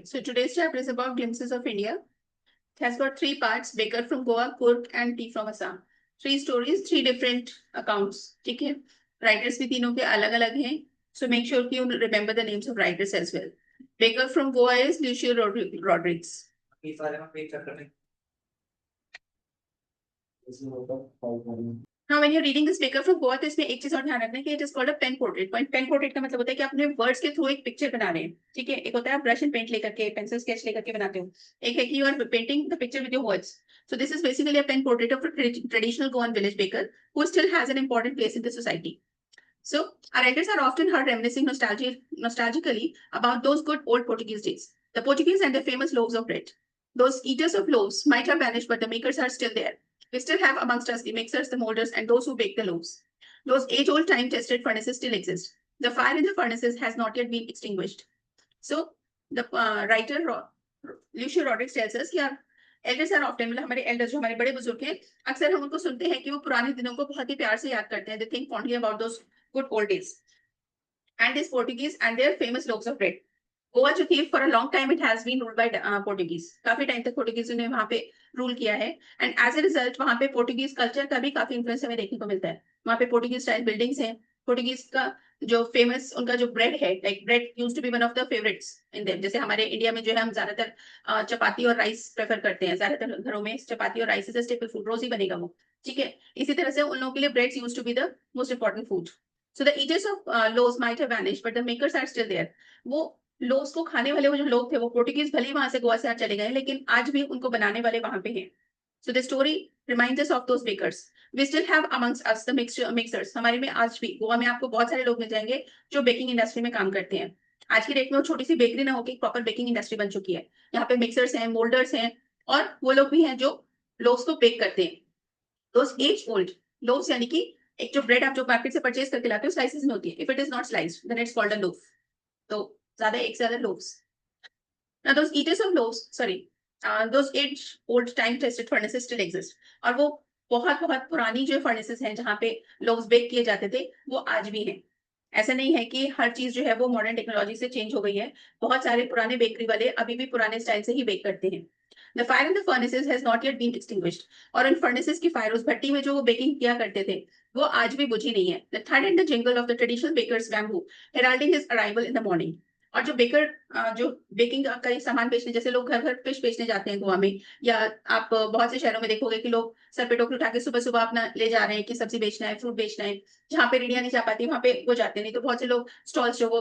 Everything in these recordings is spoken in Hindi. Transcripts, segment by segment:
So today's chapter is about glimpses of India. It has got three parts: Baker from Goa, Kurk, and tea from Assam. Three stories, three different accounts. ठीक है? Writers भी तीनों के अलग-अलग हैं. So make sure you remember the names of writers as well. Baker from Goa is Lucio Rodriguez. Now when you're reading this Baker from Goa, तो इसमें एक चीज और ध्यान रखना है कि it is called a pen portrait. Pen portrait का मतलब होता है कि आपने वर्ड्स के थ्रू एक पिक्चर बना रहे हैं. ठीक है? एक होता है आप ब्रश एंड पेंट लेकर के, पेंसिल स्केच लेकर के बनाते हो. एक है कि you are painting the picture with your words. So this is basically a pen portrait of a traditional Goan village baker who still has an important place in the society. So our elders are often heard reminiscing nostalgically about those good old Portuguese days. The Portuguese and their famous loaves of bread. Those eaters of loaves might have vanished, but the makers are still there. We still have amongst us the mixers, the molders, and those who bake the loaves. Those age-old, time-tested furnaces still exist. The fire in the furnaces has not yet been extinguished. So the writer Lucio Rodriguez tells us कि elders are often, मतलब हमारे elders जो हमारे बड़े बुजुर्ग हैं, अक्सर हम उनको सुनते हैं कि वो पुराने दिनों को बहुत ही प्यार से याद करते हैं. They think fondly about those good old days. And these Portuguese and their famous loaves of bread. Goa जो थी for a long time it has been ruled by Portuguese. काफी टाइम तक पोर्टुगीज ने वहां पे रूल किया है. एंड एज ए रिजल्ट वहां पे पोर्टुगीज कल्चर का भी काफी इन्फ्लुएंस हमें देखने को मिलता है. वहां पे पोर्टुगीज स्टाइल बिल्डिंग्स हैं. पोर्टुगीज का जो फेमस उनका जो ब्रेड है, like bread used to be one of the favourites in them. जैसे हमारे इंडिया में जो है हम ज्यादातर चपाती और राइस प्रेफर करते हैं. ज्यादातर घरों में चपाती और rice is a staple food, रोज ही बनेगा वो. ठीक है? इसी तरह से उन लोगों के लिए breads used to be the most important food. So the eaters of loaves might have vanished but the makers are still there. वो लोव्स को खाने वाले वो जो लोग थे वो पोर्टुगीज भले ही वहां से गोवा से आज चले गए, लेकिन आज भी उनको बनाने वाले वहां पे हैं. So the story reminds us of those bakers. We still have amongst us the mixers. हमारे में आज भी गोवा में आपको बहुत सारे लोग मिल जाएंगे जो बेकिंग इंडस्ट्री में काम करते हैं. आज की डेट में वो छोटी सी बेकरी ना होकर प्रॉपर बेकिंग इंडस्ट्री बन चुकी है. यहाँ पे मिक्सर्स हैं, मोल्डर्स हैं, और वो लोग भी हैं जो लोव्स को बेक करते हैं. दोस एज ओल्ड लोव्स, यानी कि एक जो ब्रेड आप जो मार्केट से परचेज करके लाते हो स्लाइसेस में होती है. If it is not sliced then it's called a loaf. तो ज्यादा एक से ज्यादा loaves. Now those eaters of loaves, those age-old time-tested furnaces still exist. और वो बहुत बहुत पुरानी जो furnaces हैं जहाँ पे loaves bake किए जाते थे वो आज भी हैं. ऐसा नहीं है कि हर चीज जो है वो मॉडर्न टेक्नोलॉजी से चेंज हो गई है. बहुत सारे पुराने बेकरी वाले अभी भी पुराने स्टाइल से ही बेक करते हैं. The fire in the furnaces has not yet been extinguished. और उन furnaces की फायर, उस भट्टी में जो वो बेकिंग किया करते थे वो आज भी बुझी नहीं है. The thud and the jingle of the traditional baker's bamboo heralding his arrival in the morning. और जो बेकर जो बेकिंग का सामान बेचने, जैसे लोग घर घर फिश बेचने जाते हैं गोवा में, या आप बहुत से शहरों में देखोगे कि लोग सर पे टोकरी उठा के सुबह सुबह अपना ले जा रहे हैं कि सब्जी बेचना है, फ्रूट बेचना है. जहाँ पे रेडिया नहीं जा पाती वहां पे वो जाते नहीं, तो बहुत से लोग स्टॉल्स जो वो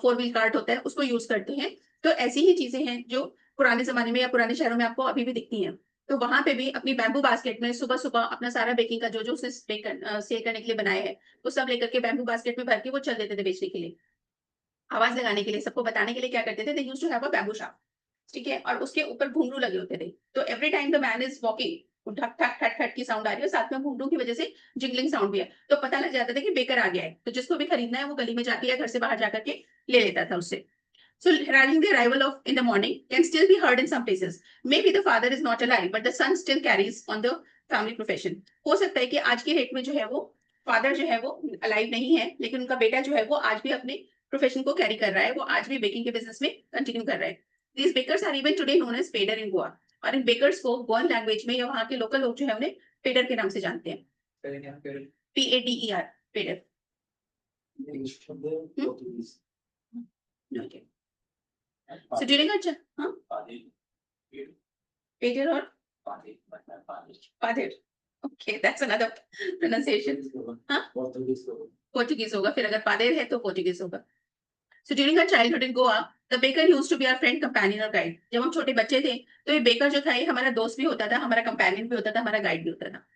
4 व्हील कार्ट होता है उसको यूज करते हैं. तो ऐसी ही चीजें हैं जो पुराने जमाने में या पुराने शहरों में आपको अभी भी दिखती हैं. तो वहां पे भी अपनी बैम्बू बास्केट में सुबह सुबह अपना सारा बेकिंग का जो जो उसने सेल करने के लिए बनाया है वो सब लेकर के बैम्बू बास्केट में भर के वो चल देते थे बेचने के लिए. आवाज लगाने के लिए, सबको बताने के लिए क्या करते थे, they used to have a bamboo shaft. ठीक है? और उसके ऊपर घुंघरू लगे होते थे. तो every time the man is walking, ठक ठक ठक ठक की साउंड आ रही है, साथ में घुंघरू की वजह से जिंगलिंग साउंड भी है, तो पता लग जाता था कि बेकर आ गया है. तो जिसको भी खरीदना है वो गली में जाके या घर से बाहर जाकर के ले लेता था उससे. So heralding the arrival of in the morning can still be heard in some places. Maybe the father is not alive, but the son still carries on the family profession. हो सकता है कि आज के डेट में जो है वो फादर जो है वो अलाइव नहीं है, लेकिन उनका बेटा जो है वो आज भी अपने प्रोफेशन को कैरी कर रहा है. वो आज भी बेकिंग के बिजनेस में कंटिन्यू कर रहा है. These bakers are even today known as Peddar in Goa. और इन बेकर्स को गोवन लैंग्वेज में या वहाँ के लोकल लोग जो है उन्हें पेडर के नाम से जानते हैं. PADER, Peddar. Okay. So during our हाँ पेडर और पादिर. Okay, that's another pronunciation. हाँ पोर्टुगीज होगा, फिर अगर पादेर है तो पोर्टुगीज होगा. So during our childhood in Goa, the baker used to be our friend, companion और guide. जब हम छोटे बच्चे थे तो ये बेकर जो था ये हमारा दोस्त भी होता था, हमारा कंपेनियन भी होता था, हमारा गाइड भी होता था.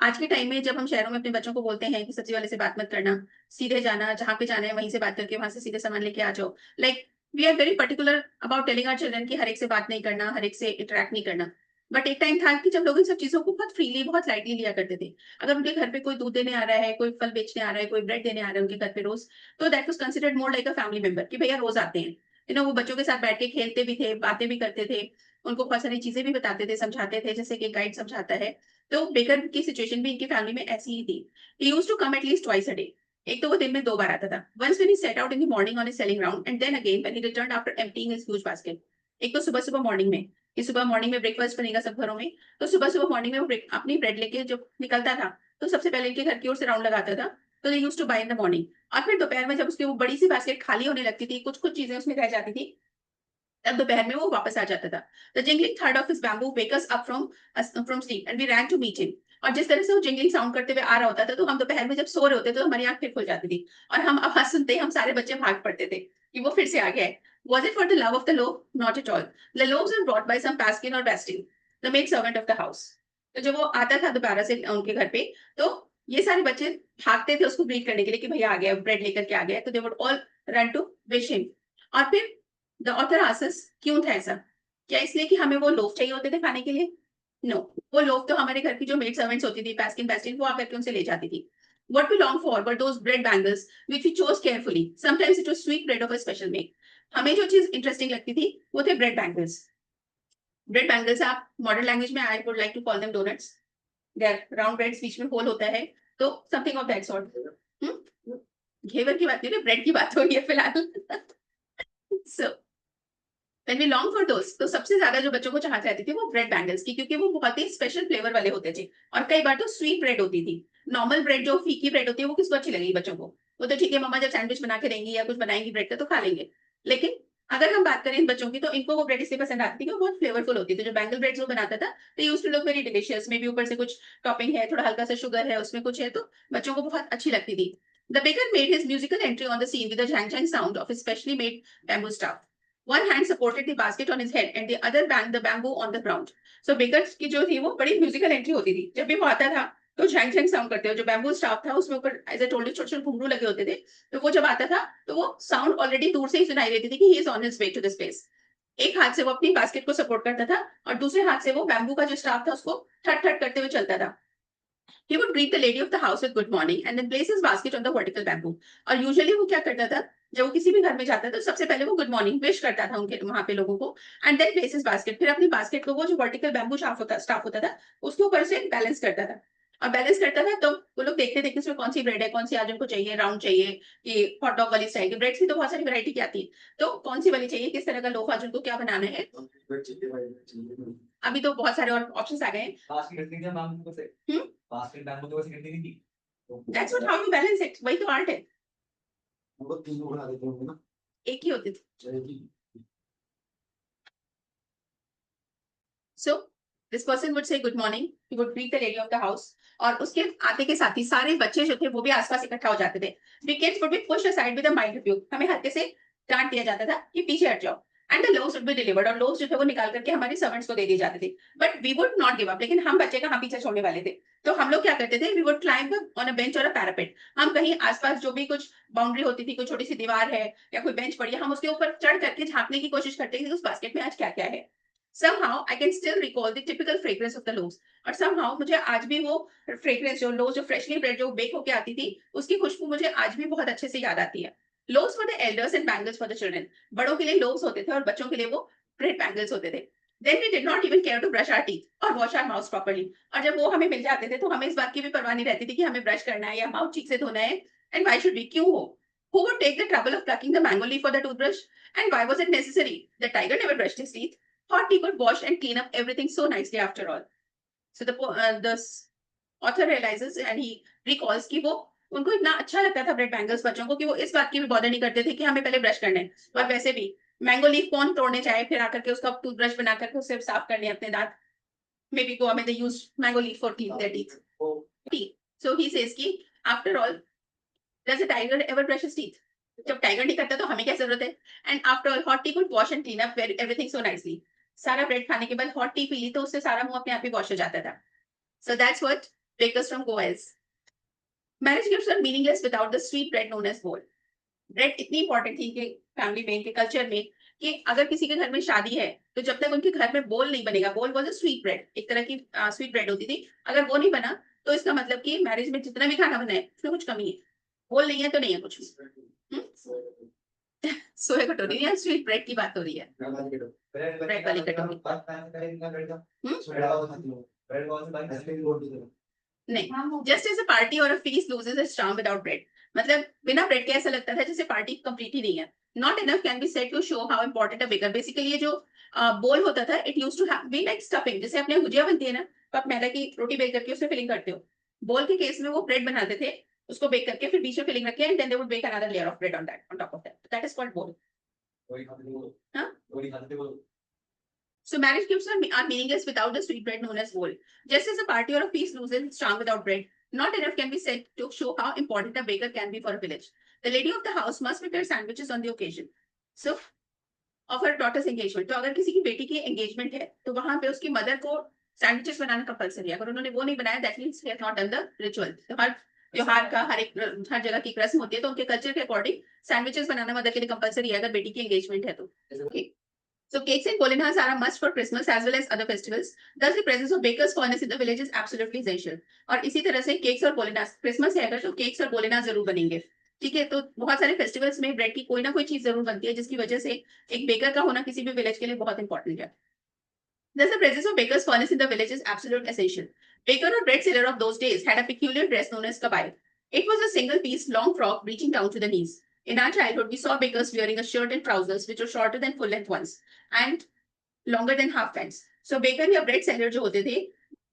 आज के टाइम में जब हम शहरों में अपने बच्चों को बोलते हैं कि सब्जी वाले से बात मत करना, सीधे जाना, जहाँ पे जाना है वहीं से बात करके वहां से सीधे सामान लेके आ जाओ, like we are very particular about telling our children कि हर एक से बात नहीं करना, हर एक से इंटरेक्ट नहीं करना. बट एक टाइम था कि जब लोग इन सब चीजों को बहुत फ्रीली, बहुत लाइटली लिया करते थे. अगर उनके घर पे कोई दूध देने आ रहा है, कोई फल बेचने आ रहा है, कोई ब्रेड देने आ रहा है उनके घर पे रोज, तो that was considered more like a family member कि भैया रोज आते हैं. वो बच्चों के साथ बैठ के खेलते भी थे, बातें भी करते थे, उनको बहुत सारी चीजें भी बताते थे, समझाते थे, जैसे कि गाइड समझाता है. तो बेकर की सिचुएशन भी इनकी फैमिली में ऐसी ही थी. He used to come at least twice a day. एक तो वो दिन में 2 बार आता था. Once when he set out in the morning on his selling round and then again when he returned after emptying his huge basket. एक तो सुबह-सुबह मॉर्निंग में, कि सुबह मॉर्निंग में ब्रेकफास्ट बनेगा सब घरों में, तो सुबह-सुबह मॉर्निंग में वो अपनी ब्रेड लेके जब निकलता था, तो सबसे पहले इनके घर की ओर से राउंड लगाता था. तो they used to buy in the morning. और फिर दोपहर में जब उसकी वो बड़ी सी बास्केट खाली होने लगती थी, कुछ-कुछ चीजें उसमें रह जाती थी, तब दोपहर में वो वापस आ जाता था. द जिंगलिंग थर्ड of his bamboo wake us up from sleep and we ran to meet him. और जिस तरह से वो जिंगलिंग साउंड करते हुए आ रहा होता था, तो हम दोपहर में जब सो रहे होते थे तो हमारी आंख फिर खुल जाती थी और हम आवाज सुनते ही हम सारे बच्चे भाग पड़ते थे कि वो फिर से आ गया है. Was it for the love of the loaf? Not at all. The loaves were brought by some Paskin or Bastin, the maid servant of the house. तो जब वो आता था दोबारा से उनके घर पे, तो ये सारे बच्चे भागते थे उसको ग्रीट करने के लिए कि भैया आ गया, ब्रेड लेकर के आ गया. तो they would all run to wish him. और फिर द ऑथर आस्क्स क्यों था ऐसा? क्या इसलिए कि हमें वो लोफ चाहिए होते थे खाने के लिए? नो, वो लोफ तो हमारे घर की जो मेड सर्वेंट्स होती थी, पैस्किन पेस्टिन, वो आकर के उनसे ले जाती थी. What we long for were those bread bangles which we chose carefully. Sometimes it was sweet bread of a special make. हमें जो चीज इंटरेस्टिंग लगती थी वो थे ब्रेड बैंगल्स. ब्रेड बैंगल्स आप मॉडर्न लैंग्वेज में I would like to call them donuts. They are round breads, बीच में होल होता है, तो समथिंग ऑफ दैट सॉर्ट. घेवर की बात नहीं, ब्रेड की बात हो रही है फिलहाल. सो When we long for those, तो सबसे ज्यादा जो बच्चों को चाहत रहती थी वो ब्रेड बैंगल्स की, क्योंकि वो बहुत ही स्पेशल फ्लेवर वाले होते थे. और कई बार तो स्वीट ब्रेड होती थी. नॉर्मल ब्रेड जो फीकी ब्रेड होती है वो किसको अच्छी लगेगी बच्चों को? वो तो ठीक है, मम्मा जब सैंडविच बना के देंगी या कुछ बनाएंगी ब्रेड का तो खा लेंगे. लेकिन अगर हम बात करें इन बच्चों की, तो इनको वो ब्रेड इसलिए पसंद आती थी कि वो बहुत फ्लेवरफुल होती थी. जो बैंगल ब्रेड वो बनाता था, तो used to look very delicious. Maybe ऊपर से कुछ टॉपिंग है, थोड़ा हल्का सा शुगर है, उसमें कुछ है, तो बच्चों को बहुत अच्छी लगती थी. The baker made his musical entry on the scene with the jhang jhang sound of his specially made bamboo staff. One hand supported the basket on his head and the other banged the bamboo on the ground. So Baker की जो थी वो बड़ी म्यूजिकल एंट्री होती थी. जब भी वो आता था तो झैंग झैंग साउंड करते हो. जो बैम्बू स्टाफ था उसमें ऊपर एज ए टोल्ड छोटे छोटे घुंघरू लगे होते थे. तो वो जब आता था तो वो साउंड ऑलरेडी दूर से ही सुनाई देती थी कि he is on his way to the space. एक हाथ से वो अपनी बास्केट को सपोर्ट करता था और दूसरे हाथ से वो बैम्बू का जो स्टाफ था उसको ठट ठट करते हुए चलता था. He would greet the lady of the house with good morning and then place his basket on the vertical bamboo. और यूजुअली वो क्या करता था, जब वो किसी भी घर में जाता था तो सबसे पहले वो गुड मॉर्निंग विश करता था उनके वहां पे लोगों को. And then place his basket, फिर अपनी बास्केट को वो जो वर्टिकल बैम्बू स्टाफ होता था उसके ऊपर से बैलेंस करता था. और बैलेंस करता था तो वो लोग देखते देखते इसमें कौन सी ब्रेड है, कौन सी आज उनको चाहिए, राउंड चाहिए कि हॉट डॉग वाली चाहिए. ब्रेड्स की तो बहुत सारी वैरायटी की आती है, तो कौन सी वाली चाहिए, किस तरह का लोफ आज उनको क्या बनाना है. अभी तो बहुत सारे और ऑप्शंस आ गए हैं. That's what how you balance it. वही तो आर्ट है. एक ही होती थी. So this person would say good morning. He would greet the lady of the house. और उसके आते के साथ ही सारे बच्चे जो थे वो भी आसपास इकट्ठा हो जाते थे. We kids would be pushed aside with a mild rebuke. हमें हल्के से डांट दिया जाता था कि पीछे हट जाओ. And the loaves would be delivered. और loaves जो थे वो निकाल करके हमारे सर्वेंट्स को दे दिए जाते थे. But we would not give up. लेकिन हम बच्चे कहाँ पीछे छोड़ने वाले थे. तो हम लोग क्या करते थे, we would climb on a bench or a parapet. हम कहीं आसपास जो भी कुछ बाउंड्री होती थी, कोई छोटी सी दीवार है या कोई बेंच पड़ी है, हम उसके ऊपर चढ़ करके झांकने की कोशिश करते थे कि उस बास्केट में आज क्या क्या है. Somehow I can still recall the typical fragrance of the loaves. और somehow मुझे आज भी वो fragrance जो loaves जो freshly bread जो बेक होके आती थी उसकी खुशबू मुझे आज भी बहुत अच्छे से याद आती है. Loaves for the elders and bangles for the children. बड़ों के लिए loaves होते थे और बच्चों के लिए वो bread bangles होते थे. Then we did not even care to brush our teeth or wash our mouths properly. और जब वो हमें मिल जाते थे तो हमें इस बात की भी परवाह नहीं रहती थी कि हमें ब्रश करना है या माउथ ठीक से धोना है. And why should we? क्यों हो? Who would take the trouble of plucking the mango leaf for the toothbrush? And why was it necessary? The tiger never brushed his teeth. Thought he could wash and clean up everything so nicely after all. So the author realizes and he recalls कि वो उनको इतना अच्छा लगता था ब्रेड बैंगल्स बच्चों को कि वो इस बात की भी बॉदर नहीं करते थे कि हमें पहले ब्रश करना है. और वैसे भी मैंगो लीफ कौन तोड़ने जाए फिर आकर के उसका टूथब्रश बना करके उससे साफ करने अपने दांत. May be go they use mango leaf for clean their teeth. So he says कि after all does a tiger ever brush his teeth? जब टाइगर नहीं करता तो हमें क्या जरूरत है. And after all hot T could wash and clean up everything so nicely. सारा ब्रेड खाने के बाद हॉट टी पी ली तो उससे सारा मुंह अपने आप ही वॉश हो जाता था. So that's what bakers from Goa is. Marriage gifts are meaningless without the sweet bread known as bowl. Bread इतनी इंपॉर्टेंट थी कि फैमिली में, इनके कल्चर में, कि अगर किसी के घर में शादी है तो जब तक उनके घर में बोल नहीं बनेगा, बोल वाज अ स्वीट ब्रेड, एक तरह की स्वीट ब्रेड होती थी, अगर वो नहीं बना तो इसका मतलब कि मैरिज में जितना भी खाना बना है उसमें कुछ कमी है. बोल नहीं है तो नहीं है कुछ. सोया कटोरी या स्वीट ब्रेड की बात हो रही है. ब्रेड वाली कटोरी नहीं. Just as a party or a feast loses its charm without bread, मतलब बिना ब्रेड के ऐसा लगता था जैसे पार्टी कंप्लीट ही नहीं है. Not enough can be said to show how important a baker. Basically ये जो बोल होता था, it use to be like stuffing. जैसे अपने भुजिया बनती है ना, तो आप मैदा की रोटी बेक करके उसमें फिलिंग करते हो. बोल के केस में वो ब्रेड बनाते थे, उसको बेक करके फिर बीच में फिलिंग रखे, and then they would bake another layer of bread on that, on top of that. That is called bol. So marriage gifts are meaningless without the sweet bread known as bowl. Just as a party or a feast loses its charm without bread, not enough can be said to show how important a baker can be for a village. The lady of the house must prepare sandwiches on the occasion. So, of her daughter's engagement. तो अगर किसी की बेटी की एंगेजमेंट है तो वहां पे उसकी मदर को सैंडविचेस बनाना कंपलसरी है. अगर उन्होंने वो नहीं बनाया, that means he has not done the ritual. तो हर त्योहार का हर जगह की रस्म होती है, तो उनके कल्चर के अकॉर्डिंग सैंडविचेस बनाना मदर के लिए कंपलसरी है अगर बेटी की एंगेजमेंट है तो. Okay. So cakes and polinas are a must for Christmas as well as other festivals. Thus the presence of bakers' furnace in the village is absolutely essential. और इसी तरह से केक्स और पोलिनास, क्रिसमस है अगर तो केक्स और पोलिनास जरूर बनेंगे. ठीक है, तो बहुत सारे फेस्टिवल्स में ब्रेड की कोई ना कोई चीज जरूर बनती है, जिसकी वजह से एक बेकर का होना किसी भी विलेज के लिए बहुत इंपॉर्टेंट है. Thus the presence of baker's furnace in the village is absolute essential. Baker or bread seller of those days had a peculiar dress known as kabai. It was a single-piece long frock reaching down to the knees. In our childhood, we saw bakers wearing a shirt and trousers which were shorter than full-length ones and longer than half pants. So baker या bread seller जो होते थे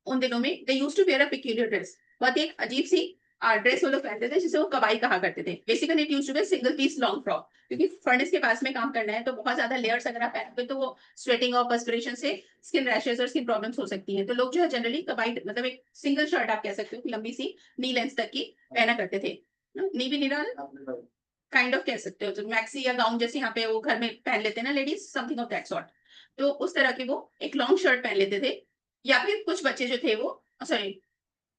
उन दिनों में they used to wear a peculiar dress. बहुत एक अजीब सी ड्रेस वो लोग पहनते थे जिसे वो कबाई कहा करते थे. Basically it used to be single piece long frock, क्योंकि फर्नेस के पास में काम करना है तो बहुत ज्यादा लेयर्स अगर आप पहनोगे तो वो स्वेटिंग और पर्सपिरेशन से स्किन रैशेस और स्किन प्रॉब्लम्स हो सकती हैं. तो लोग जो है जनरली कबाई मतलब एक सिंगल शर्ट आप कह सकते हो लंबी सी नी लेंथ तक की पहना करते थे. नी भी नहीं रहा, काइंड ऑफ कह सकते हो, तो मैक्सी या गाउन जैसे यहाँ पे वो घर में पहन लेते हैं ना ladies, something of that sort. तो उस तरह की वो एक लॉन्ग शर्ट पहन लेते थे. या फिर कुछ बच्चे जो थे वो सॉरी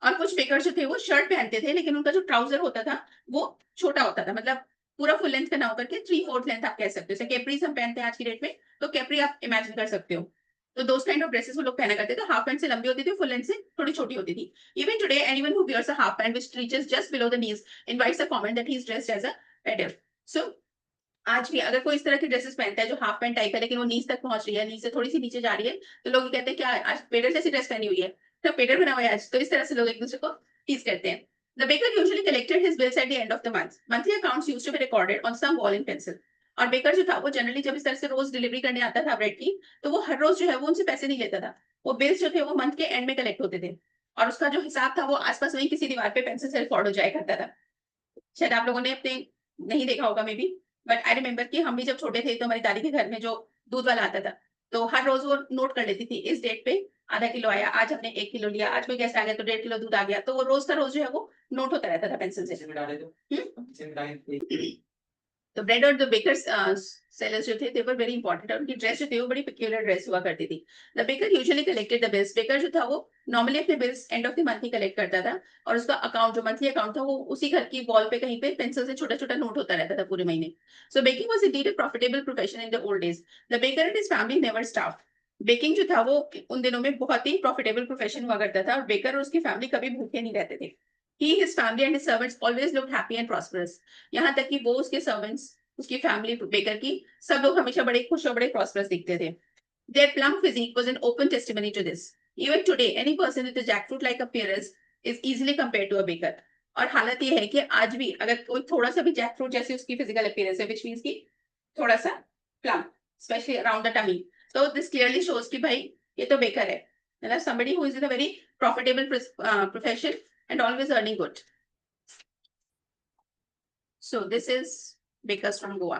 और कुछ बेकर जो थे वो शर्ट पहनते थे, लेकिन उनका जो ट्राउजर होता था वो छोटा होता था. मतलब पूरा फुल लेंथ का ना होकर के 3/4 लेंथ आप कह सकते हो. जैसे कैप्रीज हम पहनते हैं आज की डेट में, तो कैप्री आप इमेजिन कर सकते हो. तो दोस काइंड ऑफ ड्रेसेस वो लोग पहना करते थे. हाफ पैंट से लंबी होती थी, फुल लेंथ से थोड़ी छोटी होती थी. Even today anyone who wears a half pant which reaches just below the knees invites a comment that he is dressed as a pedal. So आज भी अगर कोई इस तरह की ड्रेसेस पहनता है जो हाफ पैंट टाइप है लेकिन वो नीज तक पहुंच रही है, नीज से थोड़ी सी नीचे जा रही है, तो लोग कहते हैं क्या आज पेडर जैसी ड्रेस पहनी हुई है, तो पेडर बना हुआ है आज. तो इस तरह से लोग एक दूसरे को टीज करते हैं. The baker usually collected his bills at the end of the month. Monthly accounts used to be recorded on some wall in pencil. और बेकर जो था वो जनरली जब इस तरह से रोज डिलीवरी करने आता था ब्रेड की, तो वो हर रोज जो है वो उनसे पैसे नहीं लेता था. वो बिल्स जो थे वो मंथ के एंड में कलेक्ट होते थे, और उसका जो हिसाब था वो आसपास वहीं किसी दीवार पे पेंसिल से रिकॉर्ड हो जाया करता था. शायद आप लोगों ने अपने नहीं देखा होगा may be, but I remember कि हम भी जब छोटे थे तो हमारी दादी के घर में जो दूध वाला आता था, तो हर रोज वो नोट कर लेती थी इस डेट पे आधा किलो आया, आज हमने 1 किलो लिया, आज कोई गेस्ट आ गया तो 1.5 किलो दूध आ गया. तो वो रोज का रोज जो है वो नोट होता रहता था पेंसिल से. तो ब्रेड और द बेकर्स सेलर्स जो थे दे वर वेरी इंपॉर्टेंट. और उनकी ड्रेस जो थी वो बड़ी पिक्यूलर ड्रेस हुआ करती थी. The baker usually collected the bills. Baker जो था वो नॉर्मली अपने bills end of the month he collect करता था, और उसका अकाउंट जो मंथली अकाउंट था वो उसी घर की वॉल पे कहीं पे पेंसिल से छोटा छोटा नोट होता रहता था पूरे महीने. So baking was indeed a profitable profession in the old days. The baker and his family never starved. Baking जो था वो उन दिनों में बहुत ही प्रॉफिटेबल प्रोफेशन हुआ करता था, और बेकर और उसकी फैमिली कभी भूखे नहीं रहते थे. He, his family and his servants always looked happy and prosperous. यहाँ तक कि वो उसके सर्वेंट्स, उसकी फैमिली बेकर की, सब लोग हमेशा बड़े खुश और बड़े प्रॉस्परस दिखते थे. Their plump physique was an open testimony to this. Even today, any person with a jackfruit-like appearance is easily compared to a baker. और हालत ये है कि आज भी अगर कोई थोड़ा सा भी जैकफ्रूट जैसी उसकी फिजिकल अपीयरेंस है, which means कि थोड़ा सा plump, especially around the tummy. So this clearly shows कि भाई ये तो बेकर है. मतलब somebody who is in a very profitable profession and always earning good. So this is bakers from Goa.